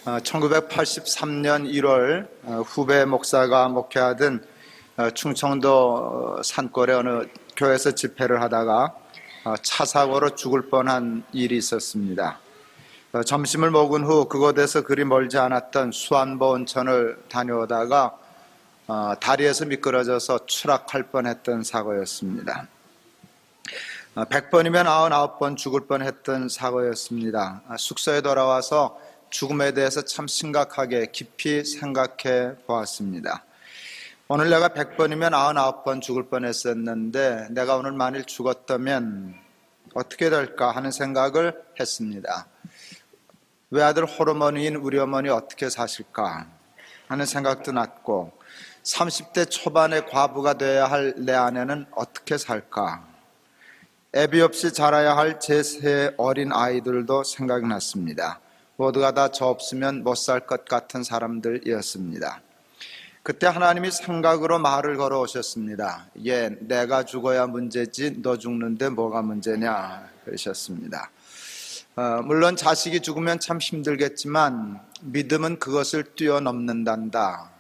1983년 1월 후배 목사가 목회하던 충청도 산골의 어느 교회에서 집회를 하다가 차 사고로 죽을 뻔한 일이 있었습니다. 점심을 먹은 후 그곳에서 그리 멀지 않았던 수안보 온천을 다녀오다가 다리에서 미끄러져서 추락할 뻔했던 사고였습니다. 100번이면 99번 죽을 뻔했던 사고였습니다. 숙소에 돌아와서 죽음에 대해서 참 심각하게 깊이 생각해 보았습니다. 오늘 내가 100번이면 99번 죽을 뻔했었는데 내가 오늘 만일 죽었다면 어떻게 될까 하는 생각을 했습니다. 외아들 호르몬인 우리 어머니 어떻게 사실까 하는 생각도 났고, 30대 초반의 과부가 되어야 할 내 아내는 어떻게 살까, 애비 없이 자라야 할 제 세 어린 아이들도 생각이 났습니다. 모두가 다 저 없으면 못 살 것 같은 사람들이었습니다. 그때 하나님이 생각으로 말을 걸어오셨습니다. 내가 죽어야 문제지 너 죽는데 뭐가 문제냐 그러셨습니다. 물론 자식이 죽으면 참 힘들겠지만 믿음은 그것을 뛰어넘는단다.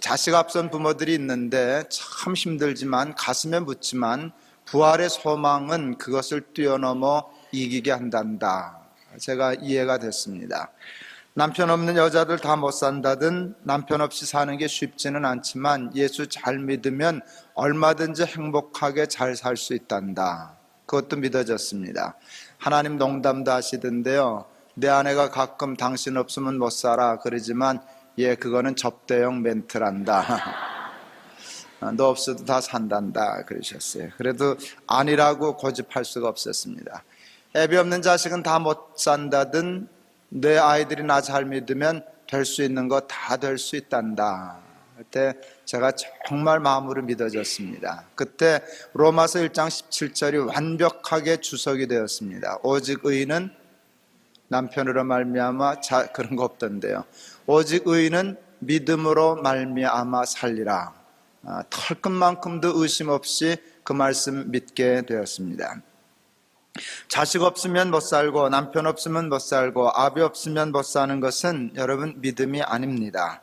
자식 앞선 부모들이 있는데 참 힘들지만 가슴에 묻지만 부활의 소망은 그것을 뛰어넘어 이기게 한단다. 제가 이해가 됐습니다. 남편 없는 여자들 다 못 산다든 남편 없이 사는 게 쉽지는 않지만 예수 잘 믿으면 얼마든지 행복하게 잘 살 수 있단다. 그것도 믿어졌습니다. 하나님 농담도 하시던데요, 내 아내가 가끔 당신 없으면 못 살아 그러지만 그거는 접대용 멘트란다. 너 없어도 다 산단다 그러셨어요. 그래도 아니라고 고집할 수가 없었습니다. 애비 없는 자식은 다 못 산다든 내 아이들이 나 잘 믿으면 될 수 있는 거 다 될 수 있단다. 그때 제가 정말 마음으로 믿어졌습니다. 그때 로마서 1장 17절이 완벽하게 주석이 되었습니다. 오직 의인은 남편으로 말미암아 그런 거 없던데요. 오직 의인은 믿음으로 말미암아 살리라. 털끝만큼도 의심 없이 그 말씀 믿게 되었습니다. 자식 없으면 못 살고 남편 없으면 못 살고 아비 없으면 못 사는 것은 여러분 믿음이 아닙니다.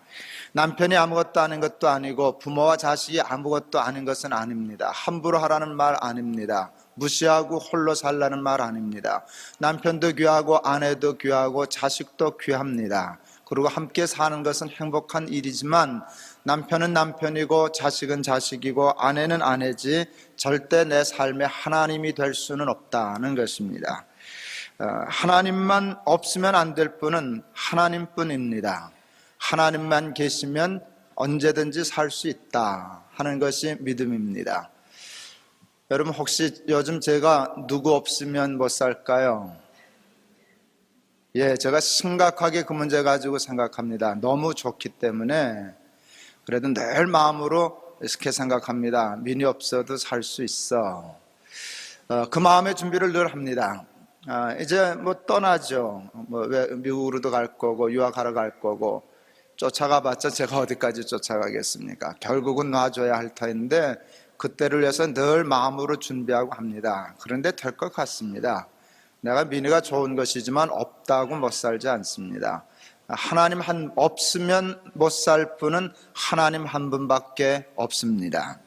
남편이 아무것도 아닌 것도 아니고 부모와 자식이 아무것도 아닌 것은 아닙니다. 함부로 하라는 말 아닙니다. 무시하고 홀로 살라는 말 아닙니다. 남편도 귀하고 아내도 귀하고 자식도 귀합니다. 그리고 함께 사는 것은 행복한 일이지만 남편은 남편이고 자식은 자식이고 아내는 아내지 절대 내 삶의 하나님이 될 수는 없다는 것입니다. 하나님만 없으면 안 될 분은 하나님뿐입니다. 하나님만 계시면 언제든지 살 수 있다 하는 것이 믿음입니다. 여러분 혹시 요즘 제가 누구 없으면 못 살까요? 제가 심각하게 그 문제 가지고 생각합니다. 너무 좋기 때문에 그래도 늘 마음으로 이렇게 생각합니다. 민이 없어도 살 수 있어. 그 마음의 준비를 늘 합니다. 이제 떠나죠. 미국으로도 갈 거고 유학하러 갈 거고 쫓아가봤자 제가 어디까지 쫓아가겠습니까? 결국은 놔줘야 할 터인데 그때를 위해서 늘 마음으로 준비하고 합니다. 그런데 될 것 같습니다. 내가 민이가 좋은 것이지만 없다고 못 살지 않습니다. 하나님 없으면 못 살 분은 하나님 한 분밖에 없습니다.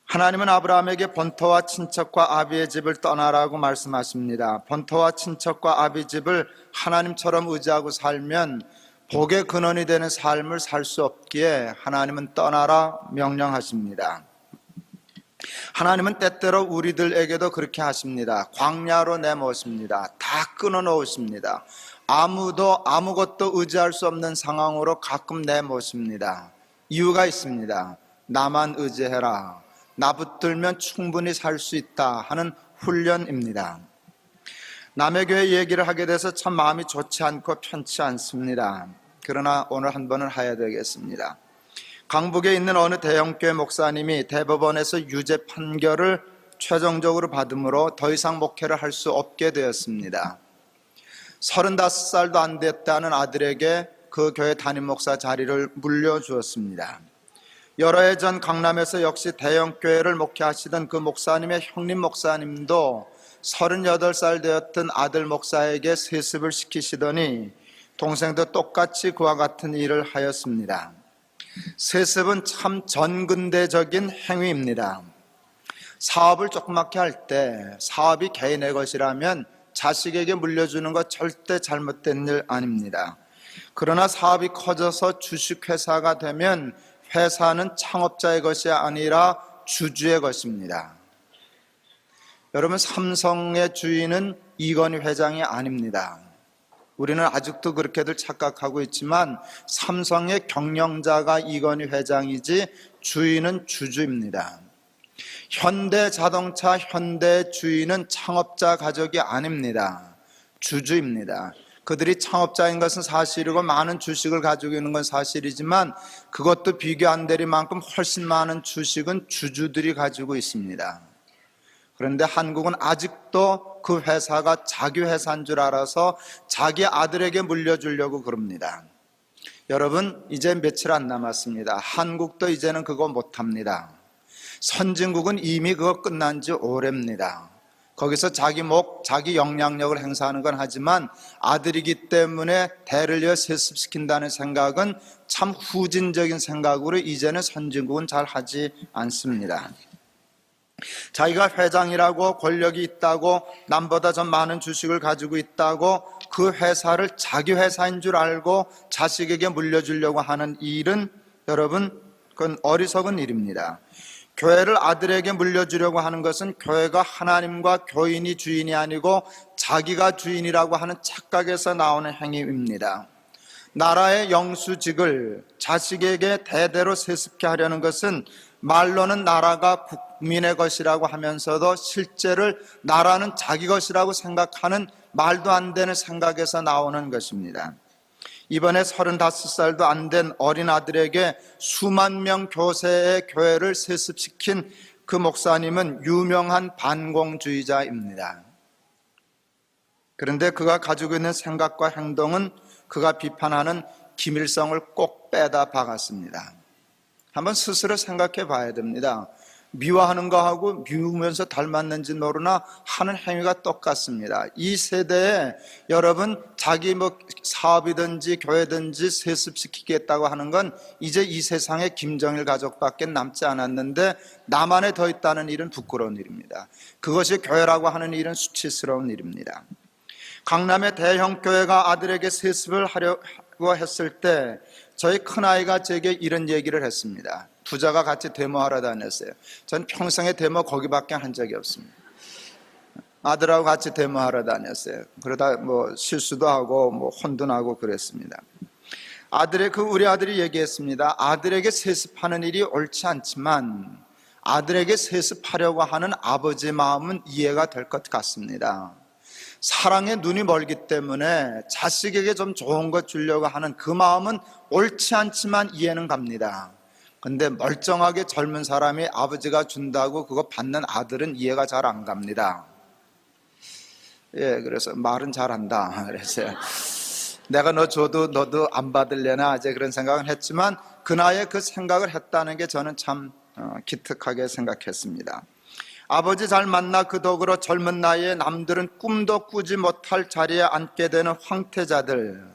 하나님은 아브라함에게 본토와 친척과 아비의 집을 떠나라고 말씀하십니다. 본토와 친척과 아비 집을 하나님처럼 의지하고 살면 복의 근원이 되는 삶을 살 수 없기에 하나님은 떠나라 명령하십니다. 하나님은 때때로 우리들에게도 그렇게 하십니다. 광야로 내모십니다. 다 끊어놓으십니다. 아무것도 의지할 수 없는 상황으로 가끔 내모십니다. 이유가 있습니다. 나만 의지해라. 나 붙들면 충분히 살 수 있다 하는 훈련입니다. 남의 교회 얘기를 하게 돼서 참 마음이 좋지 않고 편치 않습니다. 그러나 오늘 한 번은 해야 되겠습니다. 강북에 있는 어느 대형교회 목사님이 대법원에서 유죄 판결을 최종적으로 받음으로 더 이상 목회를 할 수 없게 되었습니다. 35살도 안 됐다는 아들에게 그 교회 담임 목사 자리를 물려주었습니다. 여러 해 전 강남에서 역시 대형교회를 목회하시던 그 목사님의 형님 목사님도 38살 되었던 아들 목사에게 세습을 시키시더니 동생도 똑같이 그와 같은 일을 하였습니다. 세습은 참 전근대적인 행위입니다. 사업을 조그맣게 할 때 사업이 개인의 것이라면 자식에게 물려주는 것 절대 잘못된 일 아닙니다. 그러나 사업이 커져서 주식회사가 되면 회사는 창업자의 것이 아니라 주주의 것입니다. 여러분, 삼성의 주인은 이건희 회장이 아닙니다. 우리는 아직도 그렇게들 착각하고 있지만 삼성의 경영자가 이건희 회장이지 주인은 주주입니다. 현대자동차 현대 주인은 창업자 가족이 아닙니다. 주주입니다. 그들이 창업자인 것은 사실이고 많은 주식을 가지고 있는 건 사실이지만 그것도 비교 안 될 만큼 훨씬 많은 주식은 주주들이 가지고 있습니다. 그런데 한국은 아직도 그 회사가 자기 회사인 줄 알아서 자기 아들에게 물려주려고 그럽니다. 여러분, 이제 며칠 안 남았습니다. 한국도 이제는 그거 못합니다. 선진국은 이미 그거 끝난 지 오래입니다. 거기서 자기 자기 영향력을 행사하는 건 하지만 아들이기 때문에 대를 이어 세습시킨다는 생각은 참 후진적인 생각으로 이제는 선진국은 잘 하지 않습니다. 자기가 회장이라고 권력이 있다고 남보다 좀 많은 주식을 가지고 있다고 그 회사를 자기 회사인 줄 알고 자식에게 물려주려고 하는 일은 여러분, 그건 어리석은 일입니다. 교회를 아들에게 물려주려고 하는 것은 교회가 하나님과 교인이 주인이 아니고 자기가 주인이라고 하는 착각에서 나오는 행위입니다. 나라의 영수직을 자식에게 대대로 세습케 하려는 것은 말로는 나라가 국민의 것이라고 하면서도 실제를 나라는 자기 것이라고 생각하는 말도 안 되는 생각에서 나오는 것입니다. 이번에 35살도 안 된 어린 아들에게 수만 명 교세의 교회를 세습시킨 그 목사님은 유명한 반공주의자입니다. 그런데 그가 가지고 있는 생각과 행동은 그가 비판하는 김일성을 꼭 빼다 박았습니다. 한번 스스로 생각해 봐야 됩니다. 미워하는 거하고 미우면서 닮았는지 모르나 하는 행위가 똑같습니다. 이 세대에 여러분, 자기 사업이든지 교회든지 세습시키겠다고 하는 건 이제 이 세상에 김정일 가족밖에 남지 않았는데 나만에 더 있다는 일은 부끄러운 일입니다. 그것이 교회라고 하는 일은 수치스러운 일입니다. 강남의 대형 교회가 아들에게 세습을 하려고 했을 때 저희 큰아이가 제게 이런 얘기를 했습니다. 부자가 같이 데모하러 다녔어요. 전 평생에 데모 거기밖에 한 적이 없습니다. 아들하고 같이 데모하러 다녔어요. 그러다 실수도 하고 혼도 나고 그랬습니다. 우리 아들이 얘기했습니다. 아들에게 세습하는 일이 옳지 않지만 아들에게 세습하려고 하는 아버지의 마음은 이해가 될 것 같습니다. 사랑에 눈이 멀기 때문에 자식에게 좀 좋은 것 주려고 하는 그 마음은 옳지 않지만 이해는 갑니다. 근데 멀쩡하게 젊은 사람이 아버지가 준다고 그거 받는 아들은 이해가 잘 안 갑니다. 그래서 말은 잘한다. 그래서 내가 너 줘도 너도 안 받으려나 이제 그런 생각은 했지만 그 나이에 그 생각을 했다는 게 저는 참 기특하게 생각했습니다. 아버지 잘 만나 그 덕으로 젊은 나이에 남들은 꿈도 꾸지 못할 자리에 앉게 되는 황태자들,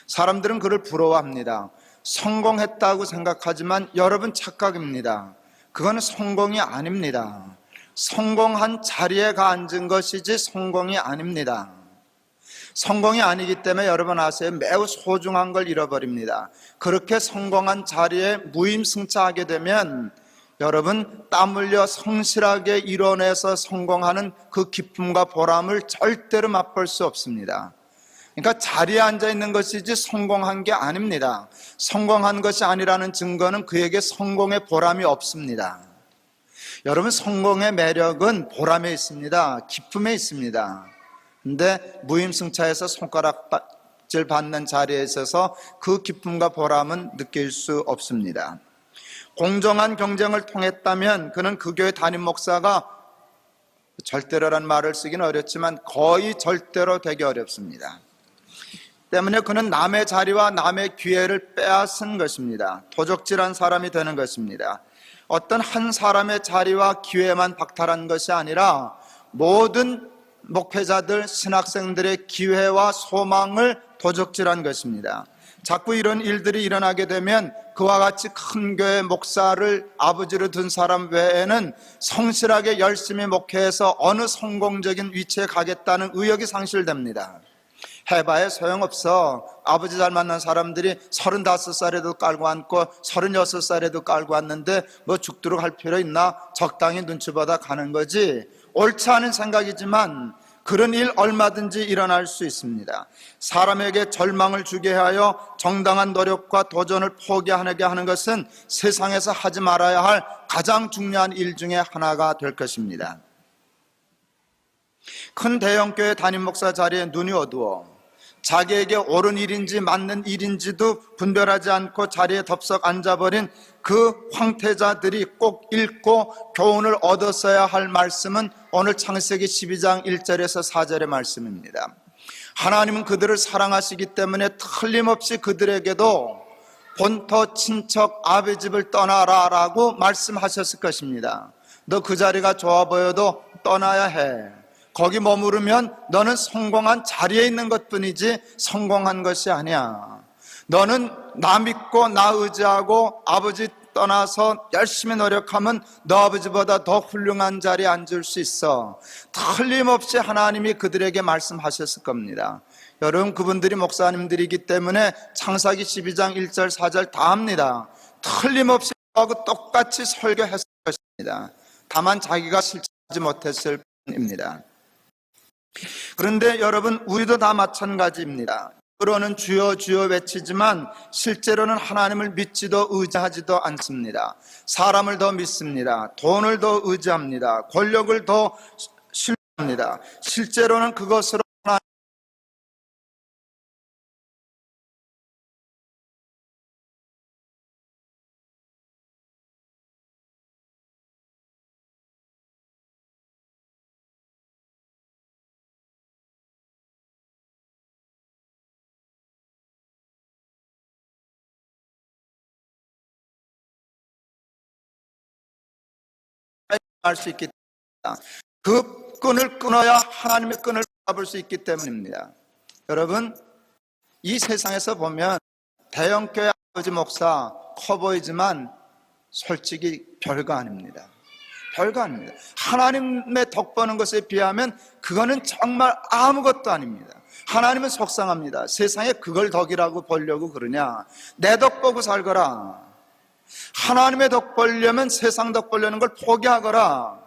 사람들은 그를 부러워합니다. 성공했다고 생각하지만 여러분 착각입니다. 그건 성공이 아닙니다. 성공한 자리에 가 앉은 것이지 성공이 아닙니다. 성공이 아니기 때문에 여러분 아세요? 매우 소중한 걸 잃어버립니다. 그렇게 성공한 자리에 무임승차하게 되면 여러분 땀 흘려 성실하게 이뤄내서 성공하는 그 기쁨과 보람을 절대로 맛볼 수 없습니다. 그러니까 자리에 앉아 있는 것이지 성공한 게 아닙니다. 성공한 것이 아니라는 증거는 그에게 성공의 보람이 없습니다. 여러분, 성공의 매력은 보람에 있습니다. 기쁨에 있습니다. 근데 무임승차해서 손가락질 받는 자리에 있어서 그 기쁨과 보람은 느낄 수 없습니다. 공정한 경쟁을 통했다면 그는 그 교회 담임 목사가 절대로란 말을 쓰기는 어렵지만 거의 절대로 되기 어렵습니다. 때문에 그는 남의 자리와 남의 기회를 빼앗은 것입니다. 도적질한 사람이 되는 것입니다. 어떤 한 사람의 자리와 기회만 박탈한 것이 아니라 모든 목회자들, 신학생들의 기회와 소망을 도적질한 것입니다. 자꾸 이런 일들이 일어나게 되면 그와 같이 큰 교회 목사를 아버지로 둔 사람 외에는 성실하게 열심히 목회해서 어느 성공적인 위치에 가겠다는 의욕이 상실됩니다. 해봐야 소용없어. 아버지 잘 만난 사람들이 35살에도 깔고 앉고 36살에도 깔고 앉는데 뭐 죽도록 할 필요 있나? 적당히 눈치 보다 가는 거지. 옳지 않은 생각이지만 그런 일 얼마든지 일어날 수 있습니다. 사람에게 절망을 주게 하여 정당한 노력과 도전을 포기하게 하는 것은 세상에서 하지 말아야 할 가장 중요한 일 중에 하나가 될 것입니다. 큰 대형교회 담임 목사 자리에 눈이 어두워 자기에게 옳은 일인지 맞는 일인지도 분별하지 않고 자리에 덥석 앉아버린 그 황태자들이 꼭 읽고 교훈을 얻었어야 할 말씀은 오늘 창세기 12장 1절에서 4절의 말씀입니다. 하나님은 그들을 사랑하시기 때문에 틀림없이 그들에게도 본토 친척 아비 집을 떠나라 라고 말씀하셨을 것입니다. 너 그 자리가 좋아 보여도 떠나야 해. 거기 머무르면 너는 성공한 자리에 있는 것뿐이지 성공한 것이 아니야. 너는 나 믿고 나 의지하고 아버지 떠나서 열심히 노력하면 너 아버지보다 더 훌륭한 자리에 앉을 수 있어. 틀림없이 하나님이 그들에게 말씀하셨을 겁니다. 여러분, 그분들이 목사님들이기 때문에 창세기 12장 1절 4절 다 합니다. 틀림없이 하고 똑같이 설교했을 것입니다. 다만 자기가 실천하지 못했을 뿐입니다. 그런데 여러분, 우리도 다 마찬가지입니다. 그러는 주여 주여 외치지만 실제로는 하나님을 믿지도 의지하지도 않습니다. 사람을 더 믿습니다. 돈을 더 의지합니다. 권력을 더 신뢰합니다. 실제로는 그것으로 할 수 있기 때문입니다. 그 끈을 끊어야 하나님의 끈을 잡을 수 있기 때문입니다. 여러분, 이 세상에서 보면 대형교회 아버지 목사 커 보이지만 솔직히 별거 아닙니다. 별거 아닙니다. 하나님의 덕 보는 것에 비하면 그거는 정말 아무것도 아닙니다. 하나님은 속상합니다. 세상에 그걸 덕이라고 보려고 그러냐? 내 덕 보고 살거라. 하나님의 덕 보려면 세상 덕 보려는 걸 포기하거라.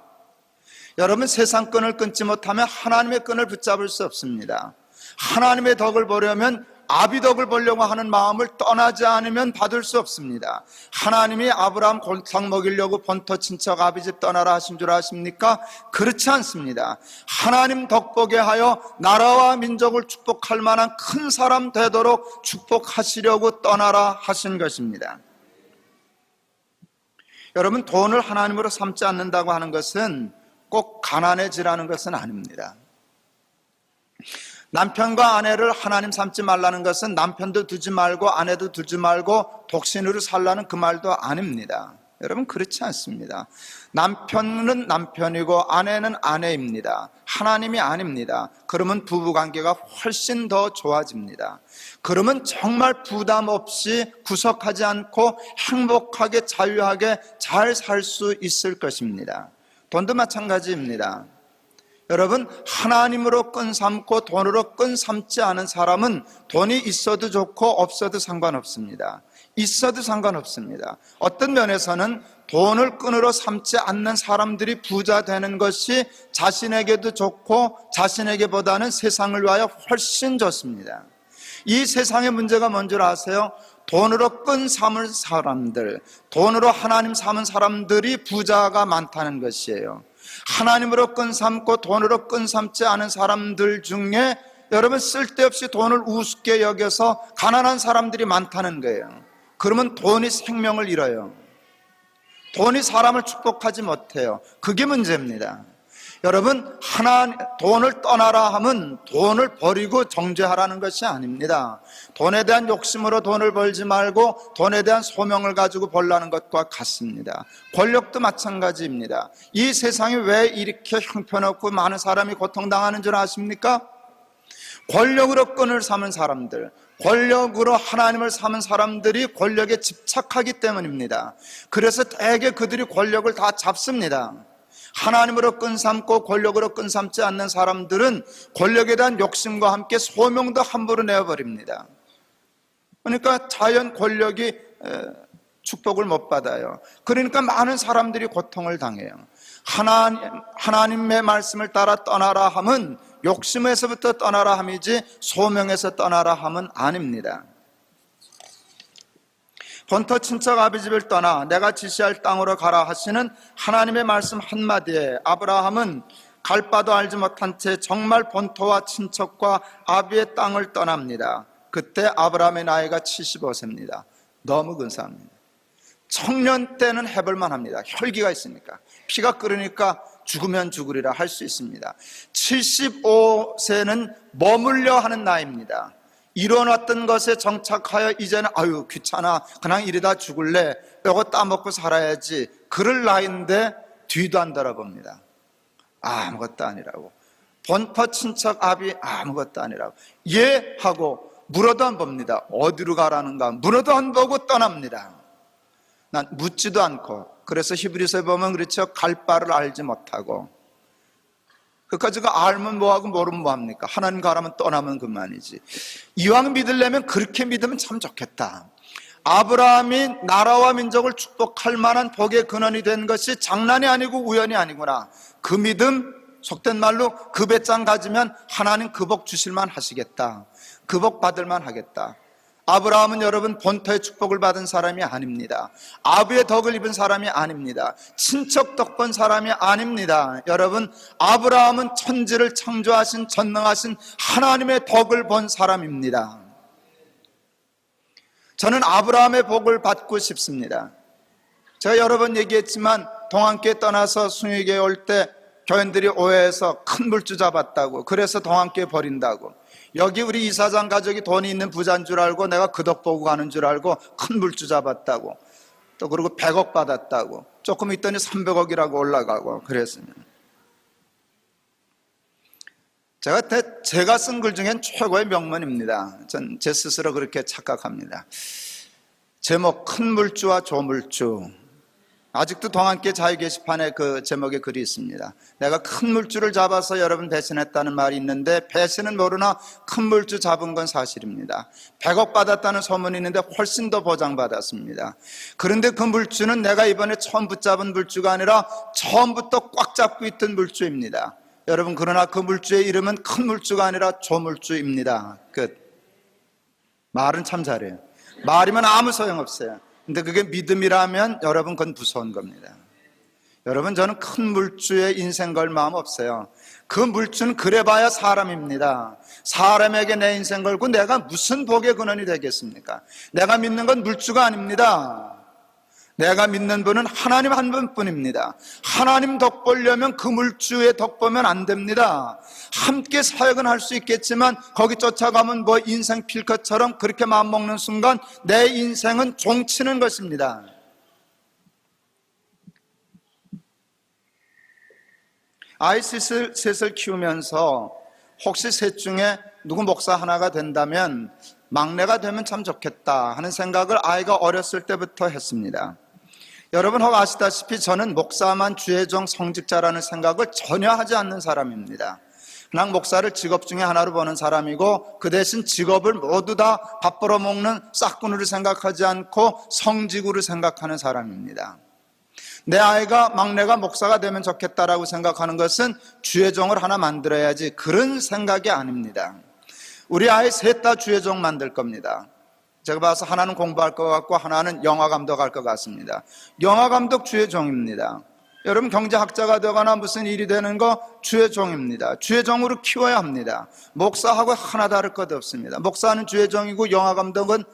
여러분, 세상 끈을 끊지 못하면 하나님의 끈을 붙잡을 수 없습니다. 하나님의 덕을 보려면 아비 덕을 보려고 하는 마음을 떠나지 않으면 받을 수 없습니다. 하나님이 아브라함 골탕 먹이려고 본토 친척 아비 집 떠나라 하신 줄 아십니까? 그렇지 않습니다. 하나님 덕 보게 하여 나라와 민족을 축복할 만한 큰 사람 되도록 축복하시려고 떠나라 하신 것입니다. 여러분, 돈을 하나님으로 삼지 않는다고 하는 것은 꼭 가난해지라는 것은 아닙니다. 남편과 아내를 하나님 삼지 말라는 것은 남편도 두지 말고 아내도 두지 말고 독신으로 살라는 그 말도 아닙니다. 여러분, 그렇지 않습니다. 남편은 남편이고 아내는 아내입니다. 하나님이 아닙니다. 그러면 부부관계가 훨씬 더 좋아집니다. 그러면 정말 부담 없이 구속하지 않고 행복하게 자유하게 잘 살 수 있을 것입니다. 돈도 마찬가지입니다. 여러분, 하나님으로 끈 삼고 돈으로 끈 삼지 않은 사람은 돈이 있어도 좋고 없어도 상관없습니다. 있어도 상관없습니다. 어떤 면에서는 돈을 끈으로 삼지 않는 사람들이 부자 되는 것이 자신에게도 좋고 자신에게보다는 세상을 위하여 훨씬 좋습니다. 이 세상의 문제가 뭔 줄 아세요? 돈으로 끈 삼을 사람들, 돈으로 하나님 삼은 사람들이 부자가 많다는 것이에요. 하나님으로 끈 삼고 돈으로 끈 삼지 않은 사람들 중에 여러분, 쓸데없이 돈을 우습게 여겨서 가난한 사람들이 많다는 거예요. 그러면 돈이 생명을 잃어요. 돈이 사람을 축복하지 못해요. 그게 문제입니다. 여러분, 돈을 떠나라 하면 돈을 버리고 정죄하라는 것이 아닙니다. 돈에 대한 욕심으로 돈을 벌지 말고 돈에 대한 소명을 가지고 벌라는 것과 같습니다. 권력도 마찬가지입니다. 이 세상이 왜 이렇게 형편없고 많은 사람이 고통당하는 줄 아십니까? 권력으로 끈을 삼은 사람들, 권력으로 하나님을 삼은 사람들이 권력에 집착하기 때문입니다. 그래서 대개 그들이 권력을 다 잡습니다. 하나님으로 끈 삼고 권력으로 끈 삼지 않는 사람들은 권력에 대한 욕심과 함께 소명도 함부로 내어버립니다. 그러니까 자연 권력이 축복을 못 받아요. 그러니까 많은 사람들이 고통을 당해요. 하나님의 말씀을 따라 떠나라 함은 욕심에서부터 떠나라 함이지 소명에서 떠나라 함은 아닙니다. 본토 친척 아비 집을 떠나 내가 지시할 땅으로 가라 하시는 하나님의 말씀 한마디에 아브라함은 갈 바도 알지 못한 채 정말 본토와 친척과 아비의 땅을 떠납니다. 그때 아브라함의 나이가 75세입니다. 너무 근사합니다. 청년 때는 해볼만 합니다. 혈기가 있으니까. 피가 끓으니까 죽으면 죽으리라 할 수 있습니다. 75세는 머물려 하는 나이입니다. 이뤄놨던 것에 정착하여 이제는 아유 귀찮아 그냥 이러다 죽을래, 요거 따먹고 살아야지, 그럴 나이인데 뒤도 안 돌아봅니다. 아무것도 아니라고. 본토 친척 아비 아무것도 아니라고 예 하고 물어도 안 봅니다. 어디로 가라는가 물어도 안 보고 떠납니다. 난 묻지도 않고. 그래서 히브리서에 보면 그렇죠, 갈 바를 알지 못하고. 그까지 알면 뭐하고 모르면 뭐합니까? 하나님 가라면 떠나면 그만이지. 이왕 믿으려면 그렇게 믿으면 참 좋겠다. 아브라함이 나라와 민족을 축복할 만한 복의 근원이 된 것이 장난이 아니고 우연이 아니구나. 그 믿음, 속된 말로 그 배짱 가지면 하나님 그 복 주실만 하시겠다. 그 복 받을만 하겠다. 아브라함은 여러분 본토의 축복을 받은 사람이 아닙니다. 아비의 덕을 입은 사람이 아닙니다. 친척 덕 본 사람이 아닙니다. 여러분, 아브라함은 천지를 창조하신 전능하신 하나님의 덕을 본 사람입니다. 저는 아브라함의 복을 받고 싶습니다. 제가 여러 번 얘기했지만 동안교회 떠나서 순회교회 올 때 교인들이 오해해서 큰 물주 잡았다고, 그래서 동안교회 버린다고, 여기 우리 이사장 가족이 돈이 있는 부자인 줄 알고 내가 그 덕 보고 가는 줄 알고 큰 물주 잡았다고, 또 그리고 100억 받았다고, 조금 있더니 300억이라고 올라가고 그랬으면, 제가 쓴 글 중엔 최고의 명문입니다. 전 제 스스로 그렇게 착각합니다. 제목 큰 물주와 조물주. 아직도 동안교회 자유 게시판에 그 제목의 글이 있습니다. 내가 큰 물주를 잡아서 여러분 배신했다는 말이 있는데 배신은 모르나 큰 물주 잡은 건 사실입니다. 100억 받았다는 소문이 있는데 훨씬 더 보장받았습니다. 그런데 그 물주는 내가 이번에 처음 붙잡은 물주가 아니라 처음부터 꽉 잡고 있던 물주입니다. 여러분, 그러나 그 물주의 이름은 큰 물주가 아니라 조물주입니다. 끝. 말은 참 잘해요. 말이면 아무 소용없어요. 근데 그게 믿음이라면 여러분 그건 무서운 겁니다. 여러분, 저는 큰 물주에 인생 걸 마음 없어요. 그 물주는 그래봐야 사람입니다. 사람에게 내 인생 걸고 내가 무슨 복의 근원이 되겠습니까? 내가 믿는 건 물주가 아닙니다. 내가 믿는 분은 하나님 한 분뿐입니다. 하나님 덕 보려면 그 물주의 덕 보면 안 됩니다. 함께 사역은 할 수 있겠지만 거기 쫓아가면 뭐 인생 필 것처럼 그렇게 마음먹는 순간 내 인생은 종치는 것입니다. 아이 셋을 키우면서 혹시 셋 중에 누구 목사 하나가 된다면 막내가 되면 참 좋겠다 하는 생각을 아이가 어렸을 때부터 했습니다. 여러분 혹 아시다시피 저는 목사만 주의 종 성직자라는 생각을 전혀 하지 않는 사람입니다. 그냥 목사를 직업 중에 하나로 보는 사람이고 그 대신 직업을 모두 다 밥 벌어먹는 싹군으로 생각하지 않고 성직으로 생각하는 사람입니다. 내 아이가 막내가 목사가 되면 좋겠다라고 생각하는 것은 주의 종을 하나 만들어야지 그런 생각이 아닙니다. 우리 아이 셋 다 주의 종 만들 겁니다. 제가 봐서 하나는 공부할 것 같고 하나는 영화 감독할 것 같습니다. 영화 감독 주의 종입니다. 여러분, 경제학자가 되거나 무슨 일이 되는 거 주의 종입니다. 주의 종으로 키워야 합니다. 목사하고 하나 다를 것 없습니다. 목사는 주의 종이고 영화 감독은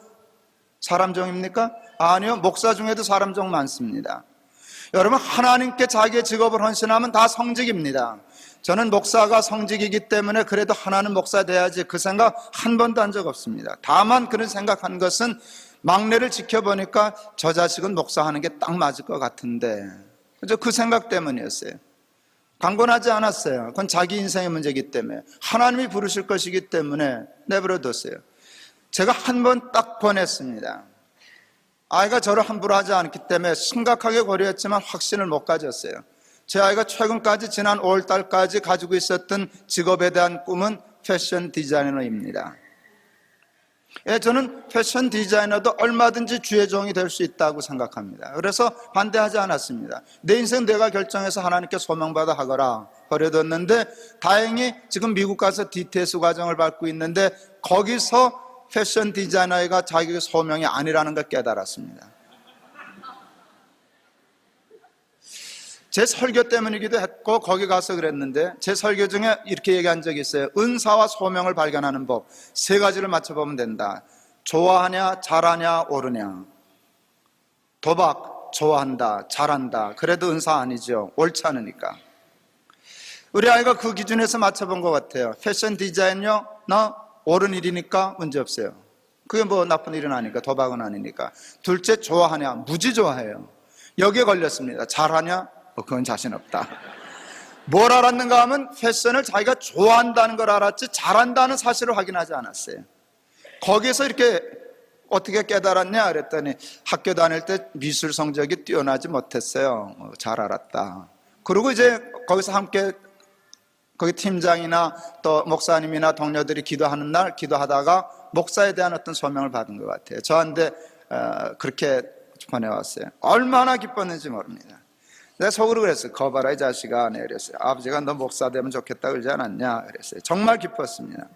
사람 종입니까? 아니요, 목사 중에도 사람 종 많습니다. 여러분, 하나님께 자기의 직업을 헌신하면 다 성직입니다. 저는 목사가 성직이기 때문에 그래도 하나는 목사 돼야지 그 생각 한 번도 한 적 없습니다. 다만 그런 생각한 것은 막내를 지켜보니까 저 자식은 목사하는 게 딱 맞을 것 같은데, 그 생각 때문이었어요. 강권하지 않았어요. 그건 자기 인생의 문제이기 때문에, 하나님이 부르실 것이기 때문에 내버려뒀어요. 제가 한 번 딱 권했습니다. 아이가 저를 함부로 하지 않기 때문에 심각하게 고려했지만 확신을 못 가졌어요. 제 아이가 최근까지 지난 5월달까지 가지고 있었던 직업에 대한 꿈은 패션 디자이너입니다. 예, 저는 패션 디자이너도 얼마든지 주의 종이 될 수 있다고 생각합니다. 그래서 반대하지 않았습니다. 내 인생 내가 결정해서 하나님께 소명받아 하거라 버려뒀는데, 다행히 지금 미국 가서 DTS 과정을 밟고 있는데 거기서 패션 디자이너가 자기의 소명이 아니라는 걸 깨달았습니다. 제 설교 때문이기도 했고 거기 가서 그랬는데, 제 설교 중에 이렇게 얘기한 적이 있어요. 은사와 소명을 발견하는 법 세 가지를 맞춰보면 된다. 좋아하냐, 잘하냐, 옳으냐. 도박 좋아한다, 잘한다, 그래도 은사 아니죠. 옳지 않으니까. 우리 아이가 그 기준에서 맞춰본 것 같아요. 패션 디자이너 나 옳은 일이니까 문제없어요. 그게 뭐 나쁜 일은 아니니까, 도박은 아니니까. 둘째, 좋아하냐, 무지 좋아해요. 여기에 걸렸습니다. 잘하냐, 그건 자신 없다. 뭘 알았는가 하면 패션을 자기가 좋아한다는 걸 알았지 잘한다는 사실을 확인하지 않았어요. 거기서 이렇게 어떻게 깨달았냐 그랬더니, 학교 다닐 때 미술 성적이 뛰어나지 못했어요. 잘 알았다. 그리고 이제 거기서 함께 거기 팀장이나 또 목사님이나 동료들이 기도하는 날 기도하다가 목사에 대한 어떤 소명을 받은 것 같아요. 저한테 그렇게 보내왔어요. 얼마나 기뻤는지 모릅니다. 내가 속으로 그랬어요. 거봐라 이 자식아. 네, 그랬어요. 아버지가 너 목사 되면 좋겠다 그러지 않았냐 그랬어요. 정말 기뻤습니다.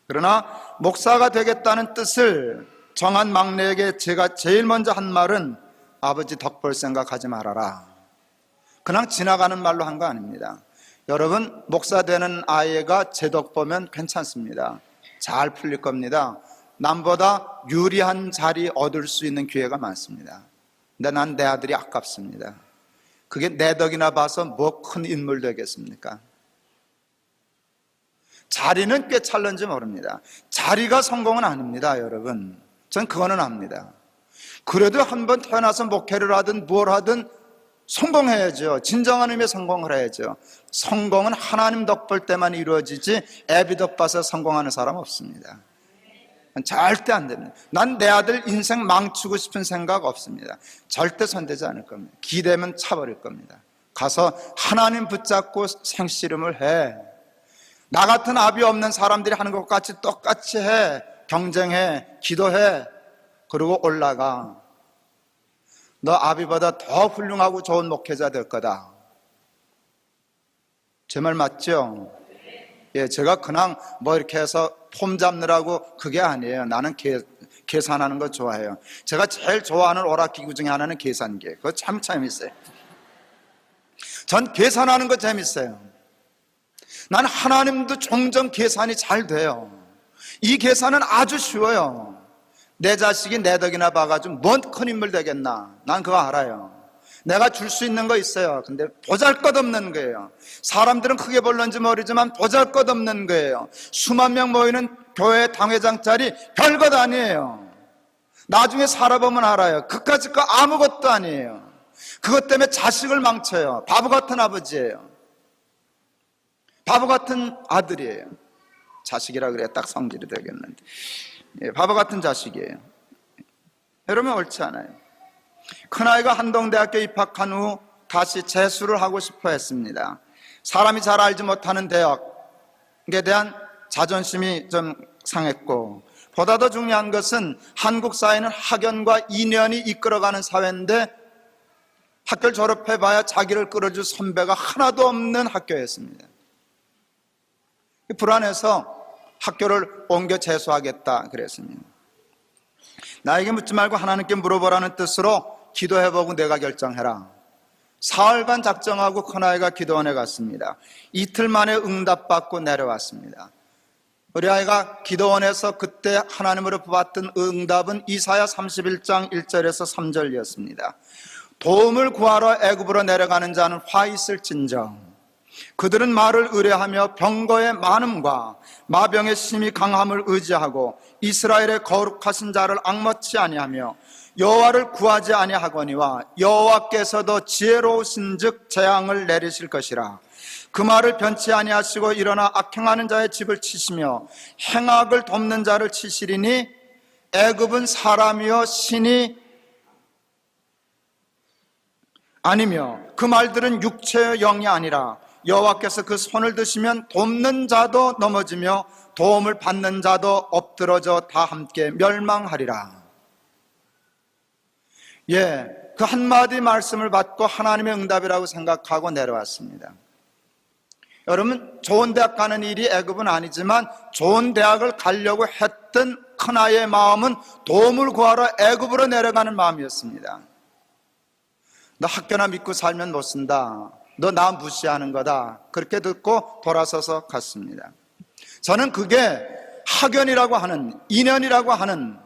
그러나 목사가 되겠다는 뜻을 정한 막내에게 제가 제일 먼저 한 말은, 아버지 덕 볼 생각하지 말아라. 그냥 지나가는 말로 한 거 아닙니다. 여러분, 목사 되는 아이가 제 덕 보면 괜찮습니다. 잘 풀릴 겁니다. 남보다 유리한 자리 얻을 수 있는 기회가 많습니다. 근데 난 내 아들이 아깝습니다. 그게 내 덕이나 봐서 뭐 큰 인물 되겠습니까? 자리는 꽤 찰는지 모릅니다. 자리가 성공은 아닙니다, 여러분. 전 그거는 압니다. 그래도 한번 태어나서 목회를 하든 뭘 하든 성공해야죠. 진정한 의미의 성공을 해야죠. 성공은 하나님 덕 볼 때만 이루어지지 애비 덕 봐서 성공하는 사람 없습니다. 절대 안 됩니다. 난 내 아들 인생 망치고 싶은 생각 없습니다. 절대 손대지 않을 겁니다. 기대면 차버릴 겁니다. 가서 하나님 붙잡고 생씨름을 해. 나 같은 아비 없는 사람들이 하는 것 같이 똑같이 해. 경쟁해, 기도해, 그리고 올라가. 너 아비보다 더 훌륭하고 좋은 목회자 될 거다. 제 말 맞죠? 예, 제가 그냥 뭐 이렇게 해서 폼 잡느라고 그게 아니에요. 나는 계산하는 거 좋아해요. 제가 제일 좋아하는 오락기구 중에 하나는 계산기. 그거 참 재밌어요. 전 계산하는 거 재밌어요. 난 하나님도 종종 계산이 잘 돼요. 이 계산은 아주 쉬워요. 내 자식이 내 덕이나 봐가지고 뭔 큰 인물 되겠나. 난 그거 알아요. 내가 줄 수 있는 거 있어요. 근데 보잘것없는 거예요. 사람들은 크게 볼는지 모르지만 보잘것없는 거예요. 수만 명 모이는 교회 당회장 자리 별것 아니에요. 나중에 살아보면 알아요. 그까짓 거 아무것도 아니에요. 그것 때문에 자식을 망쳐요. 바보 같은 아버지예요. 바보 같은 아들이에요. 자식이라 그래야 딱 성질이 되겠는데, 예, 바보 같은 자식이에요. 여러분, 옳지 않아요. 큰아이가 한동대학교 입학한 후 다시 재수를 하고 싶어 했습니다. 사람이 잘 알지 못하는 대학에 대한 자존심이 좀 상했고, 보다 더 중요한 것은 한국 사회는 학연과 인연이 이끌어가는 사회인데, 학교를 졸업해봐야 자기를 끌어줄 선배가 하나도 없는 학교였습니다. 불안해서 학교를 옮겨 재수하겠다 그랬습니다. 나에게 묻지 말고 하나님께 물어보라는 뜻으로 기도해보고 내가 결정해라. 사흘간 작정하고 큰아이가 기도원에 갔습니다. 이틀 만에 응답받고 내려왔습니다. 우리 아이가 기도원에서 그때 하나님으로 받았던 응답은 이사야 31장 1절에서 3절이었습니다. 도움을 구하러 애굽으로 내려가는 자는 화 있을진정 그들은 말을 의뢰하며 병거의 많음과 마병의 심히 강함을 의지하고 이스라엘의 거룩하신 자를 앙망치 아니하며 여호와를 구하지 아니하거니와 여호와께서도 지혜로우신즉 재앙을 내리실 것이라. 그 말을 변치 아니하시고 일어나 악행하는 자의 집을 치시며 행악을 돕는 자를 치시리니 애굽은 사람이요 신이 아니며 그 말들은 육체의 영이 아니라 여호와께서 그 손을 드시면 돕는 자도 넘어지며 도움을 받는 자도 엎드러져 다 함께 멸망하리라. 그 한마디 말씀을 받고 하나님의 응답이라고 생각하고 내려왔습니다. 여러분, 좋은 대학 가는 일이 애굽은 아니지만 좋은 대학을 가려고 했던 큰아이의 마음은 도움을 구하러 애굽으로 내려가는 마음이었습니다. 너 학교나 믿고 살면 못 쓴다. 너 나 무시하는 거다. 그렇게 듣고 돌아서서 갔습니다. 저는 그게 학연이라고 하는, 인연이라고 하는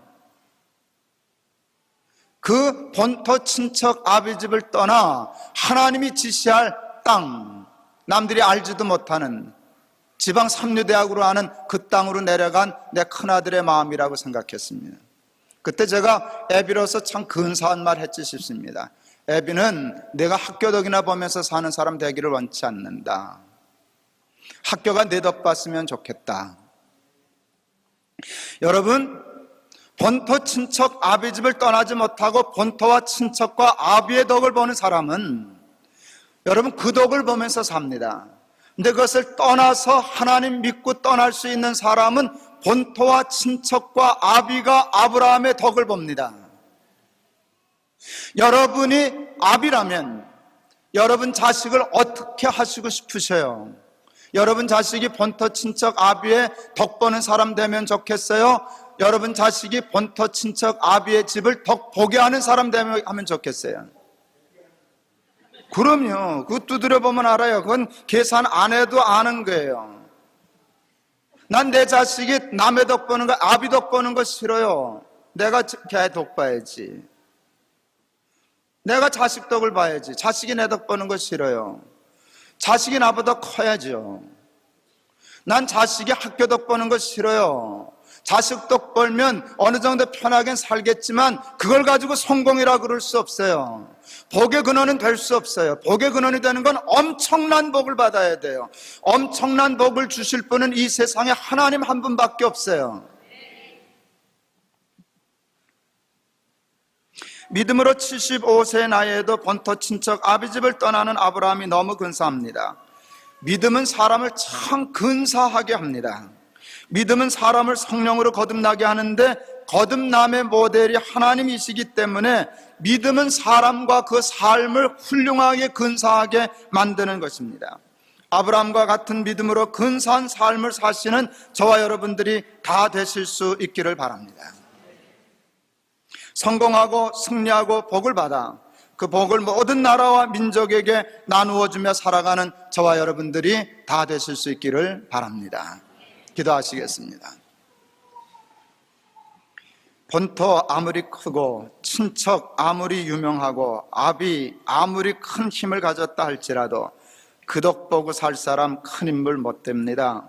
그 본토 친척 아비 집을 떠나 하나님이 지시할 땅, 남들이 알지도 못하는 지방 삼류대학으로 하는 그 땅으로 내려간 내 큰아들의 마음이라고 생각했습니다. 그때 제가 애비로서 참 근사한 말 했지 싶습니다. 애비는 내가 학교 덕이나 보면서 사는 사람 되기를 원치 않는다. 학교가 내 덕 봤으면 좋겠다. 여러분, 본토 친척 아비 집을 떠나지 못하고 본토와 친척과 아비의 덕을 보는 사람은 여러분 그 덕을 보면서 삽니다. 근데 그것을 떠나서 하나님 믿고 떠날 수 있는 사람은 본토와 친척과 아비가 아브라함의 덕을 봅니다. 여러분이 아비라면 여러분 자식을 어떻게 하시고 싶으세요? 여러분 자식이 본토 친척 아비의 덕 보는 사람 되면 좋겠어요? 여러분 자식이 본토 친척 아비의 집을 덕 보게 하는 사람 되면 하면 좋겠어요? 그럼요. 그거 두드려 보면 알아요. 그건 계산 안 해도 아는 거예요. 난 내 자식이 남의 덕 보는 거, 아비 덕 보는 거 싫어요. 내가 걔 덕 봐야지. 내가 자식 덕을 봐야지. 자식이 내 덕 보는 거 싫어요. 자식이 나보다 커야죠. 난 자식이 학교 덕 보는 거 싫어요. 자식 덕 벌면 어느 정도 편하게 살겠지만 그걸 가지고 성공이라 그럴 수 없어요. 복의 근원은 될 수 없어요. 복의 근원이 되는 건 엄청난 복을 받아야 돼요. 엄청난 복을 주실 분은 이 세상에 하나님 한 분밖에 없어요. 믿음으로 75세 나이에도 본토 친척 아비집을 떠나는 아브라함이 너무 근사합니다. 믿음은 사람을 참 근사하게 합니다. 믿음은 사람을 성령으로 거듭나게 하는데 거듭남의 모델이 하나님이시기 때문에 믿음은 사람과 그 삶을 훌륭하게 근사하게 만드는 것입니다. 아브라함과 같은 믿음으로 근사한 삶을 사시는 저와 여러분들이 다 되실 수 있기를 바랍니다. 성공하고 승리하고 복을 받아 그 복을 모든 나라와 민족에게 나누어 주며 살아가는 저와 여러분들이 다 되실 수 있기를 바랍니다. 기도하시겠습니다. 본토 아무리 크고 친척 아무리 유명하고 아비 아무리 큰 힘을 가졌다 할지라도 그 덕 보고 살 사람 큰 인물 못 됩니다.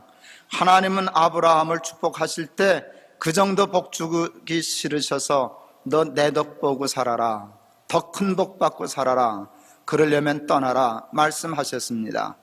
하나님은 아브라함을 축복하실 때 그 정도 복 주기 싫으셔서 너 내 덕 보고 살아라, 더 큰 복 받고 살아라, 그러려면 떠나라 말씀하셨습니다.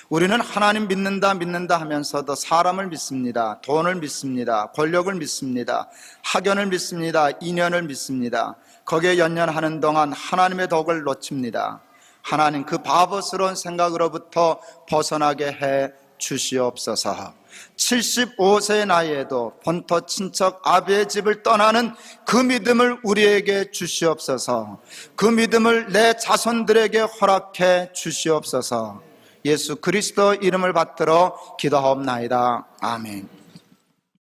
우리는 하나님 믿는다 하면서도 사람을 믿습니다. 돈을 믿습니다. 권력을 믿습니다. 학연을 믿습니다. 인연을 믿습니다. 거기에 연연하는 동안 하나님의 덕을 놓칩니다. 하나님 그 바보스러운 생각으로부터 벗어나게 해 주시옵소서. 75세의 나이에도 본토 친척 아비의 집을 떠나는 그 믿음을 우리에게 주시옵소서. 그 믿음을 내 자손들에게 허락해 주시옵소서. 예수 그리스도 이름을 받들어 기도하옵나이다. 아멘.